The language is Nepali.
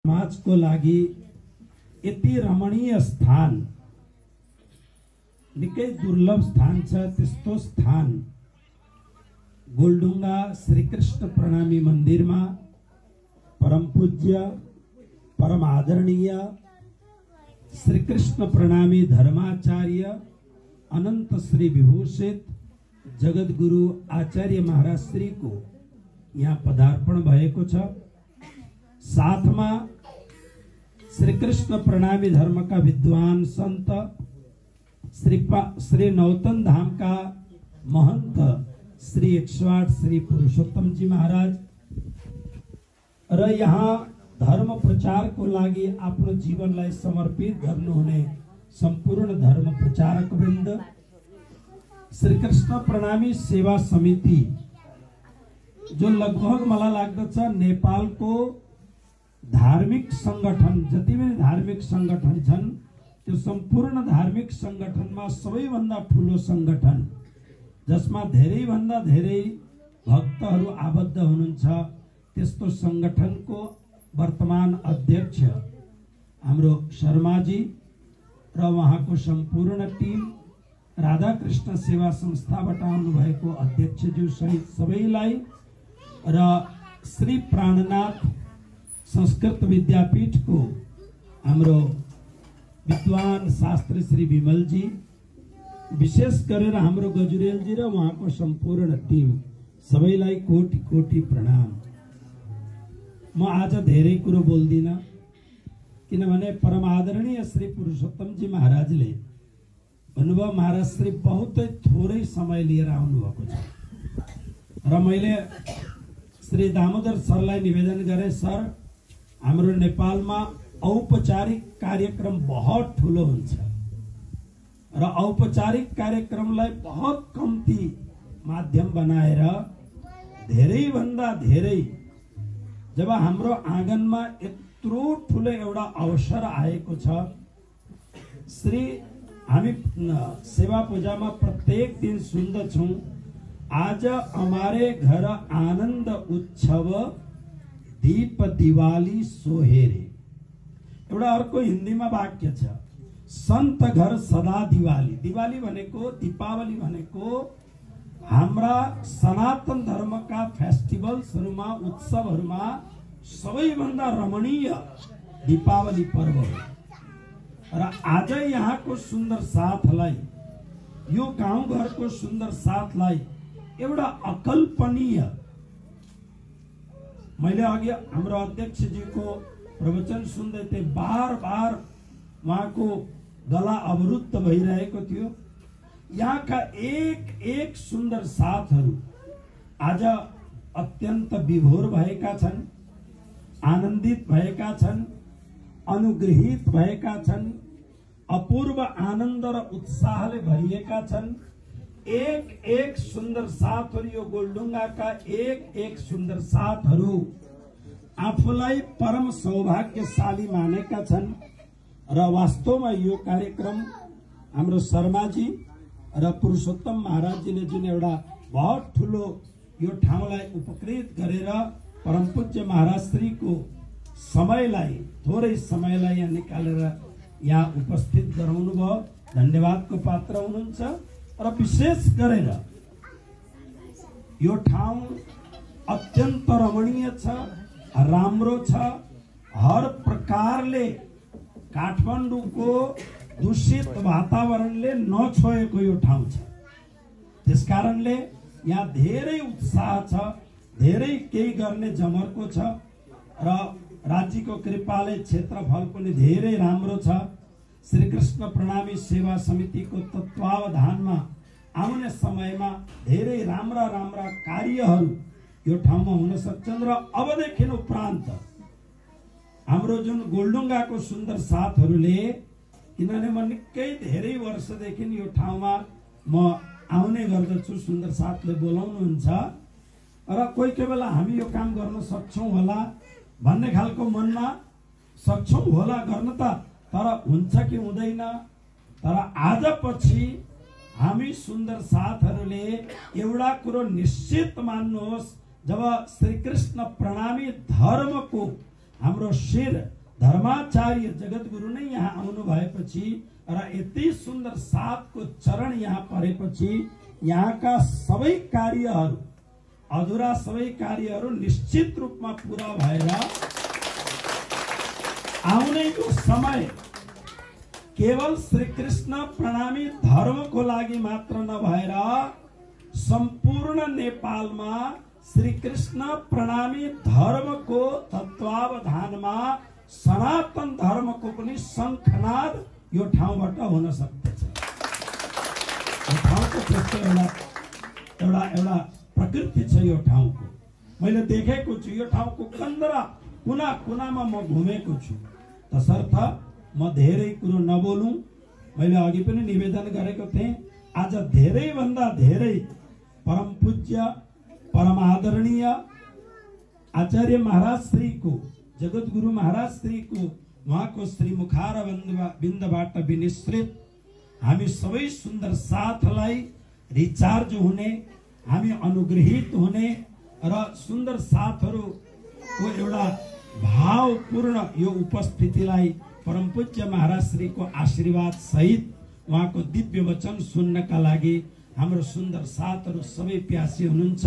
समाजको लागि यति रमणीय स्थान, निकै दुर्लभ स्थान छ। त्यस्तो स्थान गोलढुङ्गा श्री कृष्ण प्रणामी मन्दिरमा परम पूज्य परम आदरणीय श्री कृष्ण प्रणामी धर्माचार्य अनंत श्री विभूषित जगत गुरु आचार्य महाराज श्री को यहाँ पदार्पण भएको छ। साथमा श्री कृष्ण प्रणामी धर्म का विद्वान संत श्री नौतन धाम का महंत श्री 108 श्री पुरुषोत्तम जी महाराज र यहाँ धर्म प्रचार को लागि आफ्नो जीवनलाई समर्पित गर्नुहुने संपूर्ण धर्म प्रचारक वृन्द, श्री कृष्ण प्रणामी सेवा समिति जो लगभग मलाई लाग्दछ नेपालको धार्मिक संगठन, जति पनि धार्मिक संगठन छन् त्यो संपूर्ण धार्मिक संगठनमा सबैभन्दा ठूलो संगठन, जसमा धेरै भन्दा धेरै भक्तहरू आबद्ध हुनुहुन्छ। त्यस्तो संगठनको वर्तमान अध्यक्ष हाम्रो शर्माजी र उहाँको सम्पूर्ण टिम, राधा कृष्ण सेवा संस्थाबाट आउनुभएको अध्यक्षज्यू सहित सबैलाई र श्री प्राणनाथ संस्कृत विद्यापीठ को हाम्रो विद्वान शास्त्री श्री विमल जी, विशेष गरेर हाम्रो गजुरेल जी र उहाँको सम्पूर्ण टिम सबैलाई कोटि कोटि प्रणाम। म आज धेरै कुरो बोल्दिन, किनभने परम आदरणीय श्री पुरुषोत्तम जी महाराजले भन्नुभयो महाराज श्री बहुतै थोरै समय लिएर आउनु भएको छ र मैले श्री दामोदर सरलाई निवेदन गरे, सर हाम्रो नेपालमा औपचारिक कार्यक्रम बहुत ठूलो हुन्छ र औपचारिक कार्यक्रमलाई बहुत कम्ती माध्यम बनाएर धेरै भन्दा धेरै जब हाम्रो आँगनमा यत्रो ठूलो एउटा अवसर आएको छ। श्री हामी सेवा पूजामा प्रत्येक दिन सुन्दछौं, आज हमारे घर आनंद उत्सव दीप दिवाली सोहेरे। एउटा अर्को हिन्दीमा वाक्य छ, संत घर सदा दिवाली। दिवाली भनेको, दीपावली भनेको हाम्रा सनातन धर्मका फेस्टिभल्सहरुमा, उत्सवहरुमा सबैभन्दा रमणीय दीपावली पर्व हो। र आज यहाँको सुन्दर साथलाई, यो गाउँघरको सुन्दर साथलाई एउटा अकल्पनीय, मैले अघि हाम्रो अध्यक्ष जी को प्रवचन सुन्दै थिएँ, बार बार उहाँको गला अवरुद्ध भइरहेको थियो। यहाँका एक एक सुन्दर साथहरू आज अत्यन्त विभोर भएका छन्, आनन्दित भएका छन्, अनुग्रहित भएका छन्, अपूर्व आनन्द र उत्साहले भरिएका छन्। एक एक सुन्दर साथहरू, यो गोलढुङ्गाका एक एक सुन्दर साथहरू आफूलाई परम सौभाग्यशाली मानेका छन् र वास्तवमा यो कार्यक्रम हाम्रो शर्माजी र पुरुषोत्तम महाराजजीले जुन एउटा बहुत ठूलो यो ठाउँलाई उपकृत गरेर परम पूज्य महाराज श्रीको समयलाई, थोरै समयलाई यहाँ निकालेर यहाँ उपस्थित गराउनु भयो, धन्यवादको पात्र हुनुहुन्छ। र विशेष गरेर यो ठाउँ अत्यन्त रमणीय छ, राम्रो छ, हर प्रकारले काठमाडौँको दूषित वातावरणले नछोएको यो ठाउँ छ। त्यसकारणले यहाँ धेरै उत्साह छ, धेरै केही गर्ने जमर्को छ र राज्यको कृपाले क्षेत्रफल पनि धेरै राम्रो छ। श्री कृष्ण प्रणामी सेवा समितिको तत्वावधानमा आउने समयमा धेरै राम्रा राम्रा कार्यहरू यो ठाउँमा हुन सक्छन् र अबदेखि उपरान्त हाम्रो जुन गोलढुङ्गाको सुन्दर साथहरूले, किनभने म निकै धेरै वर्षदेखि यो ठाउँमा म आउने गर्दछु, सुन्दर साथले बोलाउनुहुन्छ र कोही कोही बेला हामी यो काम गर्न सक्छौं होला भन्ने खालको मनमा सक्छौं होला गर्न त, तर हुन्छ कि हुँदैन। तर आज पछि हामी सुन्दर साथहरूले एउटा कुरो निश्चित मान्नुहोस्, जब श्री कृष्ण प्रणामी धर्म को हाम्रो शिर धर्माचार्य जगतगुरु नै यहाँ आउनु भएपछि र यति सुन्दर साथको चरण यहाँ परेपछि यहाँका सबै कार्यहरू अधुरा सबै कार्यहरू निश्चित रूपमा पूरा भएर आउने यो समय केवल श्री कृष्ण प्रणामी धर्मको लागि मात्र नभएर सम्पूर्ण नेपालमा श्री कृष्ण प्रणामी धर्मको तत्वावधानमा सनातन धर्मको पनि शंखनाद यो ठाउँबाट हुन सक्दछ। यो ठाउँको त्यस्तो एउटा एउटा प्रकृति छ यो ठाउँको। मैले देखेको छु यो ठाउँको कन्दरा कुना कुनामा म घुमेको छु। तसर्थ म धेरै कुरो नबोलौं। मैले अघि पनि निवेदन गरेको थिएँ, आज धेरै भन्दा धेरै परम पूज्य परम आदरणीय आचार्य महाराज श्री को जगतगुरु महाराज श्री को उहाँको श्री मुखार बिन्दबाट विनिश्रित हामी सबै सुन्दर साथलाई रिचार्ज हुने, हामी अनुग्रहित हुने र सुन्दर साथहरूको एउटा भावपूर्ण यो उपस्थितिलाई परम पूज्य महाराज श्री को आशीर्वाद सहित उहाँको दिव्य वचन सुन्नका लागि हाम्रो सुन्दर साथहरू सबै प्यासी हुनुहुन्छ।